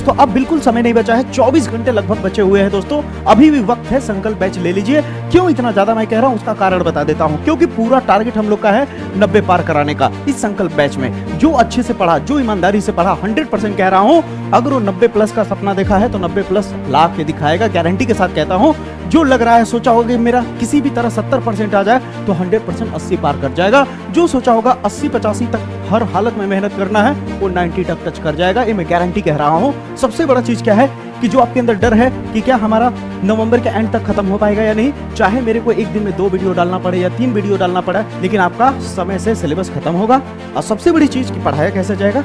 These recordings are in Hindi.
दोस्तों अब बिल्कुल समय नहीं बचा है, 24 घंटे लगभग बचे हुए हैं दोस्तों। अभी भी वक्त है, संकल्प बैच ले लीजिए। क्यों इतना ज्यादा मैं कह रहा हूं उसका कारण बता देता हूं, क्योंकि पूरा टारगेट हम लोग का है 90 पार कराने का। इस संकल्प बैच में जो अच्छे से पढ़ा, जो ईमानदारी से पढ़ा, 100% कह रहा हूं, अगर वो 90 प्लस का सपना देखा है तो 90 प्लस ला के दिखाएगा, गारंटी के साथ कहता हूं। जो लग रहा है सोचा होगा मेरा किसी भी तरह 70% आ जाए तो 100% 80 पार कर जाएगा। जो सोचा होगा 80-85 तक हर हालत में मेहनत करना है वो 90 तक टच कर जाएगा, ये मैं गारंटी कह रहा हूं। सबसे बड़ा चीज क्या है कि जो आपके अंदर डर है कि क्या हमारा नवंबर के एंड तक खत्म हो पाएगा या नहीं, चाहे मेरे को एक दिन में 2 वीडियो डालना पड़े या 3 वीडियो डालना पड़े, लेकिन आपका समय से सिलेबस खत्म होगा। और सबसे बड़ी चीज की पढ़ाया कैसे जाएगा,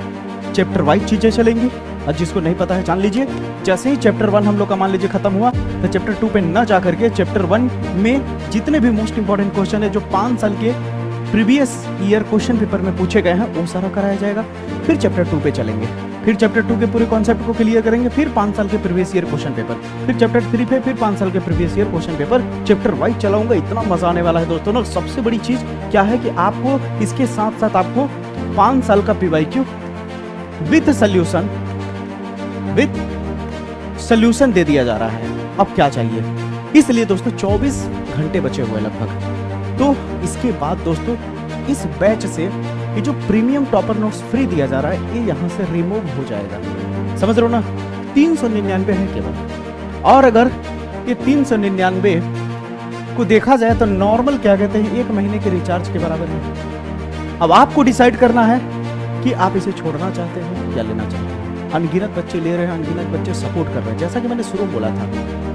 चैप्टर वाइज चीजें चलेंगी। और जिसको नहीं पता है जान लीजिए, जैसे ही चैप्टर 1 हम लोग का मान लीजिए खत्म हुआ तो चैप्टर 2 पे न जा करके चैप्टर 1 में जितने भी मोस्ट इंपॉर्टेंट क्वेश्चन है जो 5 साल के प्रीवियस ईयर क्वेश्चन पेपर में पूछे गए हैं वो सारा कराया जाएगा। फिर चैप्टर 2 पे चलेंगे, फिर चैप्टर 2 के पूरे कॉन्सेप्ट को क्लियर करेंगे, फिर 5 साल के प्रीवियस ईयर क्वेश्चन पेपर, फिर चैप्टर 3 पे फिर 5 साल के previous year question paper, chapter wise चलाऊंगा। इतना मजा आने वाला है दोस्तों ना। सबसे बड़ी चीज क्या है कि आपको इसके साथ साथ आपको 5 साल का PYQ विद सोल्यूशन दे दिया जा रहा है। अब क्या चाहिए, इसलिए दोस्तों 24 घंटे बचे हुए लगभग। तो इसके बाद दोस्तों इस बैच से ये जो प्रीमियम टॉपर नोट्स फ्री दिया जा रहा है ये यहाँ से रिमूव हो जाएगा। समझ रहे हो ना, 399 है केवल। और अगर ये 399 को देखा जाए तो नॉर्मल क्या कहते हैं 1 महीने के रिचार्ज के बराबर है। अब आपको डिसाइड करना है कि आप इसे छोड़ना चाहते हो या लेना चाहते हैं। अनगिनत बच्चे ले रहे हैं, अनगिनत बच्चे सपोर्ट कर रहे हैं। जैसा कि मैंने शुरू में बोला था,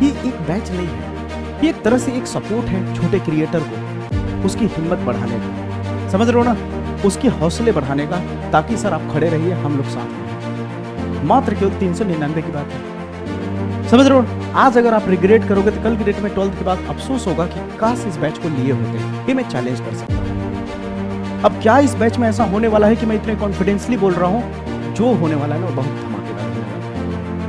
ये एक बैच नहीं है, ये एक तरह से एक सपोर्ट है छोटे क्रिएटर को, उसकी हिम्मत बढ़ाने का, समझ रहे हो ना, उसके हौसले बढ़ाने का, ताकि सर आप खड़े रहिए, हम लोग साथ में। मात्र केवल 399 की बात है, समझ रहे हो। आज अगर आप रिग्रेट करोगे तो कल की डेट में 12th के बाद अफसोस होगा कि काश इस बैच को लिए होते। ये मैं चैलेंज कर सकता हूँ। अब क्या इस बैच में ऐसा होने वाला है कि मैं इतने कॉन्फिडेंसली बोल रहा हूँ, जो होने वाला है ना वो बहुत धमाकेदार होने वाला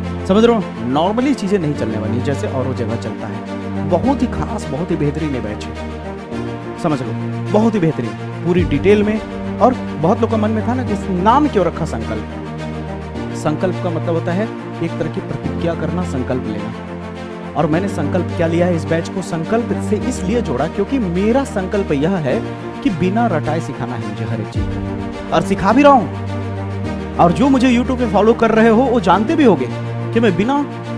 है। समझ रहे हो, नॉर्मली चीजें नहीं चलने वाली जैसे और जगह चलता है। बहुत ही खास, बहुत ही बेहतरीन बैच है, समझ लो, बहुत ही बेहतरीन, पूरी डिटेल में। और बहुत लोगों का मन में था ना कि नाम क्यों रखा संकल्प। संकल्प का मतलब होता है एक तरह की प्रतिज्ञा करना, संकल्प लेना। और मैंने संकल्प क्या लिया है, इस बैच को संकल्प से इसलिए जोड़ा क्योंकि मेरा संकल्प यह है कि बिना रटाए सिखाना है मुझे हर एक चीज, और सिखा भी रहा हूं। और जो मुझे YouTube पे फॉलो कर रहे हो वो जानते भी होंगे कि मैं बिना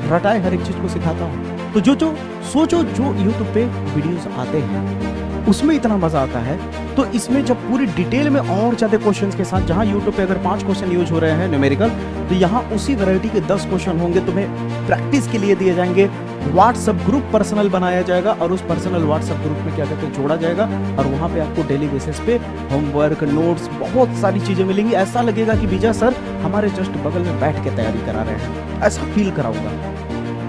रटाए हर एक चीज को सिखाता हूँ। तो जो सोचो जो YouTube पे वीडियोस आते हैं उसमें इतना मजा आता है, तो इसमें जब पूरी डिटेल में और ज्यादा क्वेश्चंस के साथ, जहां YouTube पे अगर 5 क्वेश्चन यूज हो रहे हैं न्यूमेरिकल, तो यहाँ उसी वैरायटी के 10 क्वेश्चन होंगे, तुम्हें प्रैक्टिस के लिए दिए जाएंगे। व्हाट्सएप ग्रुप पर्सनल बनाया जाएगा और उस पर्सनल व्हाट्सएप ग्रुप में क्या कहते हैं जोड़ा जाएगा, और वहां पे आपको डेली बेसिस पे होमवर्क, नोट्स, बहुत सारी चीजें मिलेंगी। ऐसा लगेगा कि विजय सर हमारे जस्ट बगल में बैठ के तैयारी करा रहे हैं, ऐसा फील कराऊंगा।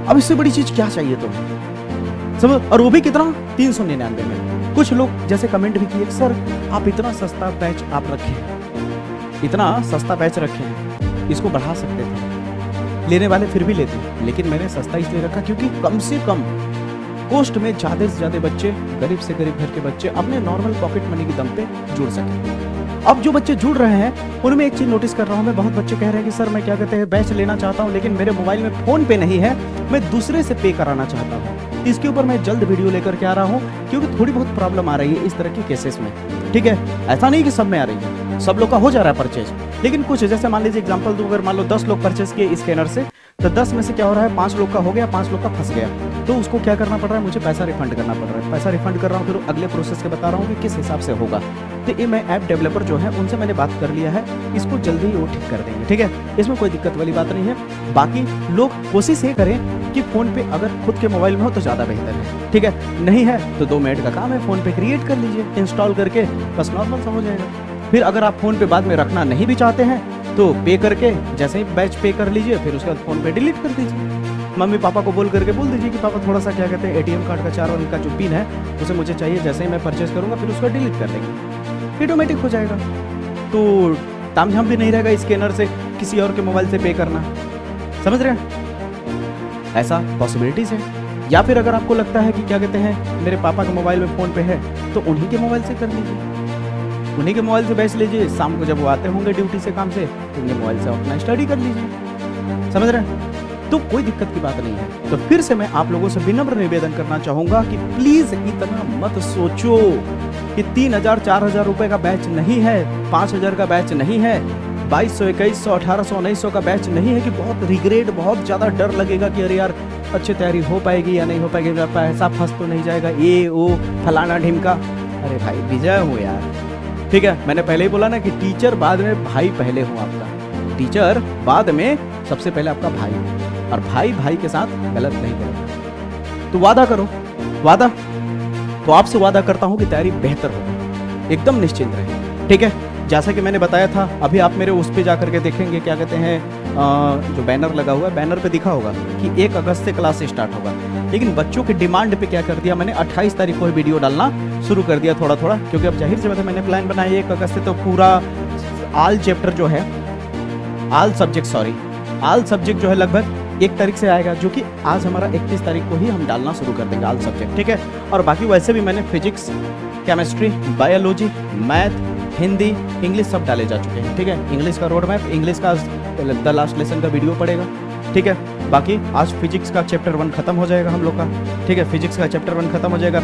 अब इससे बड़ी चीज क्या चाहिए तुम्हें, समझ। और वो भी कितना, 399 में। कुछ लोग जैसे कमेंट भी किए, सर आप इतना सस्ता बैच आप रखे हैं, इतना सस्ता बैच रखे हैं, इसको बढ़ा सकते थे। लेने वाले फिर भी लेते हैं, लेकिन मैंने सस्ता इसलिए रखा क्योंकि कम से कम कॉस्ट में ज्यादा से ज्यादा बच्चे, गरीब से गरीब घर के बच्चे अपने नॉर्मल पॉकेट मनी के दम पे जुड़ सके। अब जो बच्चे जुड़ रहे हैं उनमें एक चीज नोटिस कर रहा हूं मैं, बहुत बच्चे कह रहे हैं कि सर मैं क्या कहते हैं बैच लेना चाहता हूं, लेकिन मेरे मोबाइल में फोन पे नहीं है, मैं दूसरे से पे कराना चाहता हूं। इसके ऊपर मैं जल्द वीडियो लेकर के आ रहा हूं क्योंकि थोड़ी बहुत प्रॉब्लम आ रही है इस तरह के केसेस में, ठीक है। ऐसा नहीं कि सब में आ रही है, सब लोग का हो जा रहा है परचेज, लेकिन कुछ जैसे मान लीजिए एग्जांपल दूं, अगर मान लो 10 लोग परचेज किए स्कैनर से, तो 10 में से क्या हो रहा है 5 लोग का हो गया, 5 लोग का फंस गया, तो उसको क्या करना पड़ रहा है, मुझे पैसा रिफंड करना पड़ रहा है। पैसा रिफंड कर रहा हूँ, फिर अगले प्रोसेस के बता रहा हूँ कि किस हिसाब से होगा। तो ये मैं ऐप डेवलपर जो है उनसे मैंने बात कर लिया है, इसको जल्दी ही वो ठीक कर देंगे, ठीक है। इसमें कोई दिक्कत वाली बात नहीं है। बाकी लोग कोशिश ये करें कि फोन पे अगर खुद के मोबाइल में हो तो ज्यादा बेहतर है, ठीक है। नहीं है तो 2 मिनट का काम है, फोन पे क्रिएट कर लीजिए, इंस्टॉल करके बस नॉर्मल सा हो जाएगा। फिर अगर आप फोन पे बाद में रखना नहीं भी चाहते हैं तो पे करके जैसे ही बैच पे कर लीजिए, फिर उसके बाद फोन पे डिलीट कर दीजिए। मम्मी पापा को बोल करके बोल दीजिए कि पापा थोड़ा सा क्या कहते हैं ATM कार्ड का 4 अंक का जो पिन है उसे मुझे चाहिए, जैसे ही मैं परचेज करूंगा फिर उसको डिलीट कर देंगे, ऑटोमेटिक हो जाएगा। तो तामझाम भी नहीं रहेगा स्कैनर से किसी और के मोबाइल से पे करना, समझ रहे हैं। ऐसा पॉसिबिलिटीज है। या फिर अगर आपको लगता है कि क्या कहते हैं मेरे पापा के मोबाइल में फोन पे है तो उन्हीं के मोबाइल से कर लीजिए, उन्हीं के मोबाइल से बैच लीजिए। शाम को जब वो आते होंगे ड्यूटी से, काम से, तो उनके मोबाइल से अपना स्टडी कर लीजिए। समझ रहे हैं? तो कोई दिक्कत की बात नहीं है। तो फिर से मैं आप लोगों से विनम्र निवेदन करना चाहूंगा कि प्लीज इतना मत सोचो कि 3,000 4,000 रुपए का बैच नहीं है, 5,000 का बैच नहीं है, 2200 2100 1800 1900 का बैच नहीं है कि बहुत रिग्रेट, बहुत ज़्यादा डर लगेगा कि अरे यार अच्छी तैयारी हो पाएगी या नहीं हो पाएगी, मेरा पैसा फंस तो नहीं जाएगा, ये वो फलाना ढिमका। अरे भाई विजय हूँ यार, ठीक है। मैंने पहले ही बोला ना कि टीचर बाद में, भाई पहले हूँ आपका। टीचर बाद में, सबसे पहले आपका भाई, और भाई भाई के साथ गलत नहीं करेगा। तो वादा करो, वादा। तो आपसे वादा करता हूँ कि तैयारी बेहतर होगी, एकदम निश्चिंत रहे, ठीक है। जैसा कि मैंने बताया था, अभी आप मेरे उस पे जाकर के देखेंगे, क्या कहते हैं, जो बैनर लगा हुआ है, बैनर पे दिखा होगा कि 1 अगस्त से क्लास स्टार्ट होगा। लेकिन बच्चों की डिमांड पे क्या कर दिया मैंने, 28 तारीख को ही वीडियो डालना शुरू कर दिया थोड़ा थोड़ा, क्योंकि अब जाहिर सी बात है मैंने प्लान बनाया 1 अगस्त से तो पूरा आल चैप्टर जो है, आल सब्जेक्ट जो है लगभग 1 तारीख से आएगा, जो कि आज हमारा 31 तारीख को ही हम डालना शुरू कर देंगे आल सब्जेक्ट, ठीक है। और बाकी वैसे भी मैंने physics, chemistry, biology, math, Hindi, English सब डाले जा चुके हैं, ठीक है। इंग्लिश का रोड मैप, इंग्लिश का द लास्ट लेसन का वीडियो पड़ेगा, ठीक है। बाकी आज फिजिक्स का चैप्टर 1 खत्म हो जाएगा हम लोग का, ठीक है। फिजिक्स का चैप्टर 1 खत्म हो जाएगा।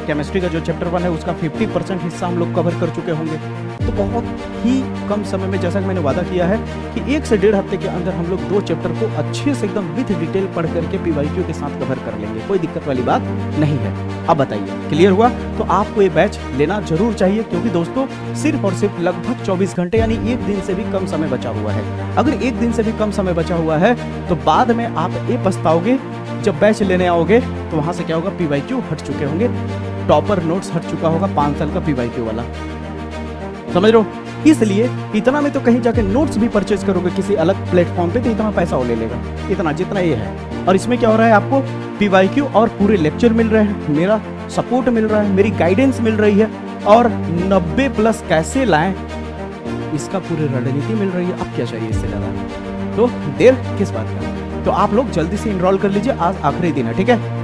केमिस्ट्री का जो चैप्टर 1 है उसका 50% हिस्सा हम लोग कवर कर चुके होंगे। तो बहुत ही कम समय में, जैसा कि मैंने वादा किया है कि 1 से 1.5 हफ्ते के अंदर हम लोग 2 चैप्टर को अच्छे से एकदम विथ डिटेल पढ़ करके पीवाईक्यू के साथ कवर कर लेंगे, कोई दिक्कत वाली बात नहीं है। अब बताइए, क्लियर हुआ? तो आपको ये बैच लेना जरूर चाहिए, क्योंकि दोस्तों सिर्फ और सिर्फ लगभग 24 घंटे यानी 1 दिन से भी कम समय बचा हुआ है। अगर 1 दिन से भी कम समय बचा हुआ है तो बाद में आप ये पछताओगे, जब बैच लेने आओगे तो वहां से क्या होगा, पीवाईक्यू हट चुके होंगे, टॉपर नोट्स हट चुका होगा 5 साल का पीवाईक्यू वाला, समझ रहे हो? इसलिए इतना में तो कहीं जाके नोट्स भी परचेज करोगे किसी अलग प्लेटफॉर्म पे तो इतना पैसा वो ले लेगा, इतना जितना ये है। और इसमें क्या हो रहा है, आपको पीवाईक्यू और पूरे लेक्चर मिल रहे हैं, मेरा सपोर्ट मिल रहा है, मेरी गाइडेंस मिल रही है, और 90+ कैसे लाएं इसका पूरी रणनीति मिल रही है। अब क्या चाहिए इससे ज़्यादा? तो देर किस बात का? तो आप लोग जल्दी से इनरोल कर लीजिए, आज आखिरी दिन है, ठीक है।